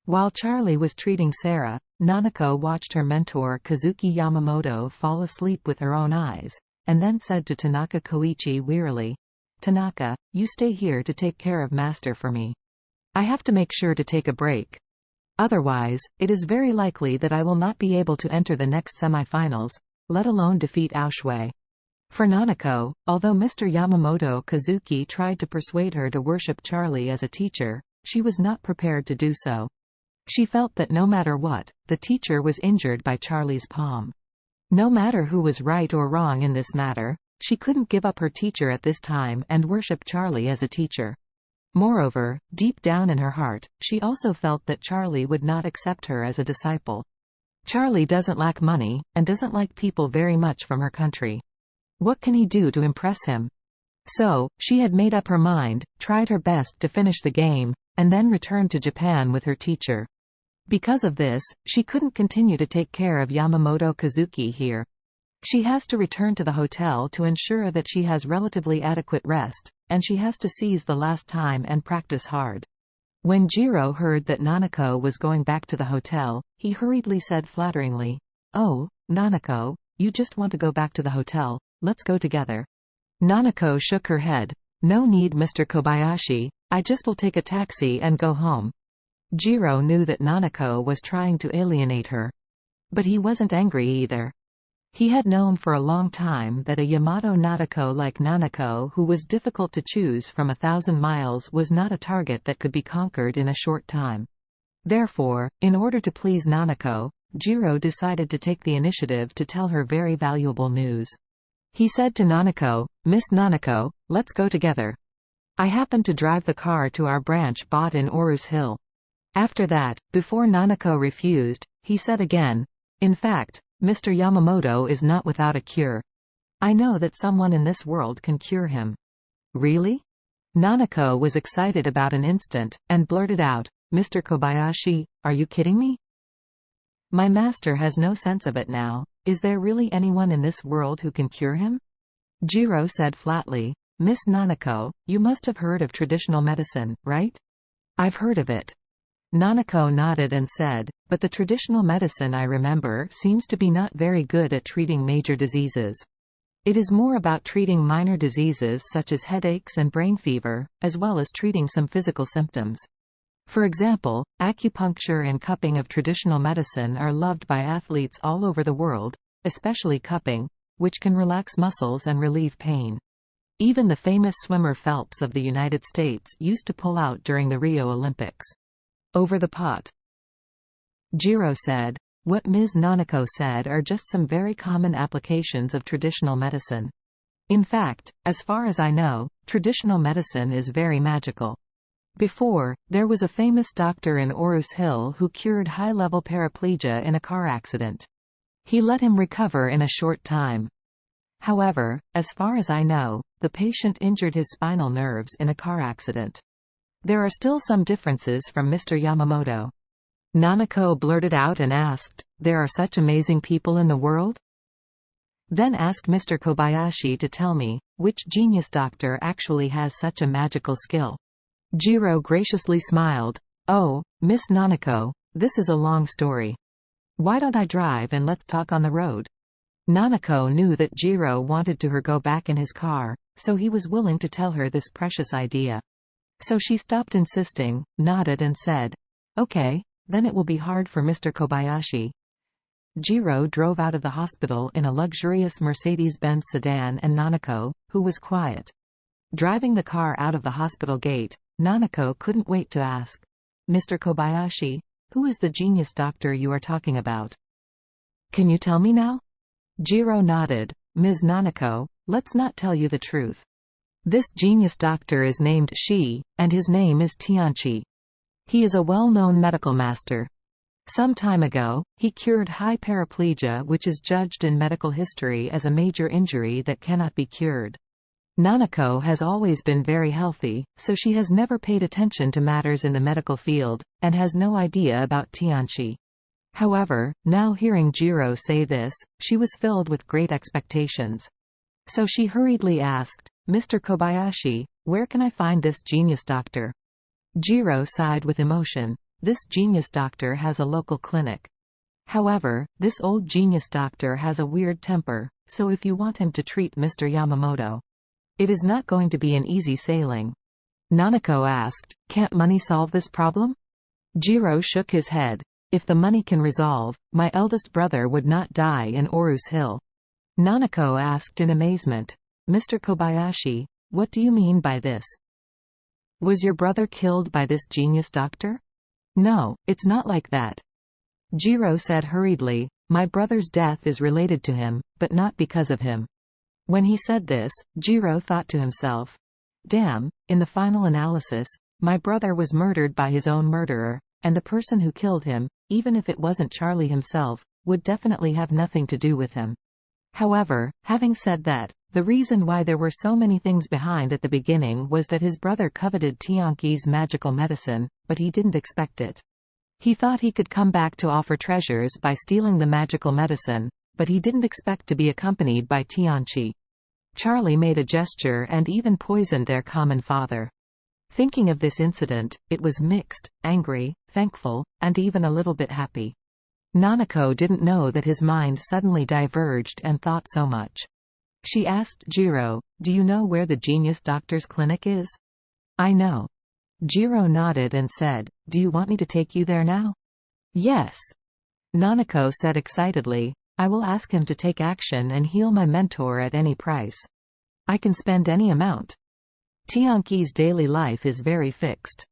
While Charlie was treating Sarah, Nanako watched her mentor Kazuki Yamamoto fall asleep with her own eyes, and then said to Tanaka Koichi wearily, "Tanaka, you stay here to take care of Master for me. I have to make sure to take a break. Otherwise, it is very likely that I will not be able to enter the next semifinals, let alone defeat Aoshui." For Nanako, although Mr. Yamamoto Kazuki tried to persuade her to worship Charlie as a teacher, she was not prepared to do so. She felt that no matter what, the teacher was injured by Charlie's palm. No matter who was right or wrong in this matter, she couldn't give up her teacher at this time and worship Charlie as a teacher. Moreover, deep down in her heart, she also felt that Charlie would not accept her as a disciple. Charlie doesn't lack money, and doesn't like people very much from her country. What can he do to impress him? So, she had made up her mind, tried her best to finish the game, and then returned to Japan with her teacher. Because of this, she couldn't continue to take care of Yamamoto Kazuki here. She has to return to the hotel to ensure that she has relatively adequate rest, and she has to seize the last time and practice hard. When Jiro heard that Nanako was going back to the hotel, he hurriedly said flatteringly, "Oh, Nanako, you just want to go back to the hotel, let's go together." Nanako shook her head. "No need, Mr. Kobayashi, I just will take a taxi and go home." Jiro knew that Nanako was trying to alienate her. But he wasn't angry either. He had known for a long time that a Yamato Nadako like Nanako who was difficult to choose from 1,000 miles was not a target that could be conquered in a short time. Therefore, in order to please Nanako, Jiro decided to take the initiative to tell her very valuable news. He said to Nanako, "Miss Nanako, let's go together. I happened to drive the car to our branch bought in Orus Hill." After that, before Nanako refused, he said again, "In fact, Mr. Yamamoto is not without a cure. I know that someone in this world can cure him." "Really?" Nanako was excited about an instant, and blurted out, "Mr. Kobayashi, are you kidding me? My master has no sense of it now. Is there really anyone in this world who can cure him?" Jiro said flatly, "Miss Nanako, you must have heard of traditional medicine, right?" "I've heard of it." Nanako nodded and said, "But the traditional medicine I remember seems to be not very good at treating major diseases. It is more about treating minor diseases such as headaches and brain fever, as well as treating some physical symptoms. For example, acupuncture and cupping of traditional medicine are loved by athletes all over the world, especially cupping, which can relax muscles and relieve pain. Even the famous swimmer Phelps of the United States used to pull out during the Rio Olympics. Over the pot." Jiro said. What Ms. Nanako said are just some very common applications of traditional medicine. In fact, as far as I know, traditional medicine is very magical. Before, there was a famous doctor in Orus Hill who cured high-level paraplegia in a car accident. He let him recover in a short time. However, as far as I know, the patient injured his spinal nerves in a car accident. There are still some differences from Mr. Yamamoto. Nanako blurted out and asked, "There are such amazing people in the world? Then ask Mr. Kobayashi to tell me, which genius doctor actually has such a magical skill." Jiro graciously smiled. "Oh, Miss Nanako, this is a long story. Why don't I drive and let's talk on the road?" Nanako knew that Jiro wanted to go back in his car, so he was willing to tell her this precious idea. So she stopped insisting, nodded and said, "Okay, then it will be hard for Mr. Kobayashi." Jiro drove out of the hospital in a luxurious Mercedes-Benz sedan and Nanako, who was quiet. Driving the car out of the hospital gate, Nanako couldn't wait to ask, "Mr. Kobayashi, who is the genius doctor you are talking about? Can you tell me now?" Jiro nodded. "Ms. Nanako, let's not tell you the truth. This genius doctor is named Shi, and his name is Tianchi. He is a well-known medical master. Some time ago, he cured high paraplegia, which is judged in medical history as a major injury that cannot be cured. Nanako has always been very healthy, so she has never paid attention to matters in the medical field, and has no idea about Tianchi. However, now hearing Jiro say this, she was filled with great expectations. So she hurriedly asked, "Mr. Kobayashi, where can I find this genius doctor?" Jiro sighed with emotion. this genius doctor has a local clinic. However, this old genius doctor has a weird temper, so if you want him to treat Mr. Yamamoto, it is not going to be an easy sailing. Nanako asked, can't money solve this problem? Jiro shook his head. If the money can resolve, my eldest brother would not die in Orus Hill. Nanako asked in amazement. Mr. Kobayashi, what do you mean by this? Was your brother killed by this genius doctor? No, it's not like that. Jiro said hurriedly, my brother's death is related to him, but not because of him. When he said this, Jiro thought to himself, damn, in the final analysis, my brother was murdered by his own murderer, and the person who killed him, even if it wasn't Charlie himself, would definitely have nothing to do with him. However, having said that, the reason why there were so many things behind at the beginning was that his brother coveted Tianqi's magical medicine, but he didn't expect it. He thought he could come back to offer treasures by stealing the magical medicine, but he didn't expect to be accompanied by Tianqi. Charlie made a gesture and even poisoned their common father. Thinking of this incident, it was mixed, angry, thankful, and even a little bit happy. Nanako didn't know that his mind suddenly diverged and thought so much. She asked Jiro, do you know where the genius doctor's clinic is? I know. Jiro nodded and said, do you want me to take you there now? Yes. Nanako said excitedly, I will ask him to take action and heal my mentor at any price. I can spend any amount. Tianqi's daily life is very fixed.